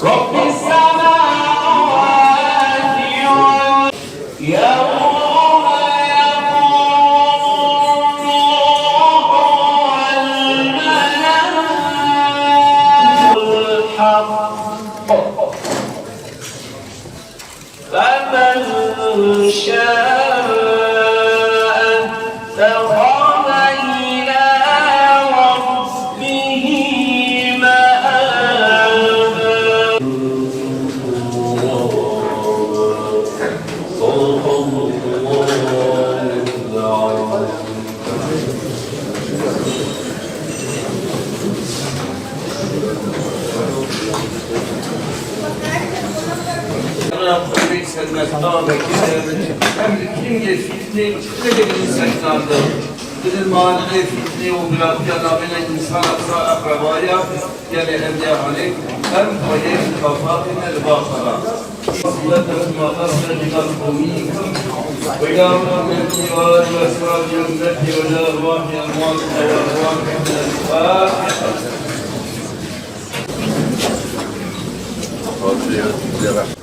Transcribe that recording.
رب السماوات يوم فمن شاء اتخذ إلى ربه مآبا. صدق الله العظيم. Kim fitne çıkacak insanlardı. Bizim mahallede fitne uğrayan yanabine insan aksa akrabaya yani evliyahane hem koyun kafafine bakara. Sılatı'nın makasına çıkan komiyikum ve yavrum mevkivar ve sırat yöndeki ve lâvâh yalmâz ve lâvâh yalmâz.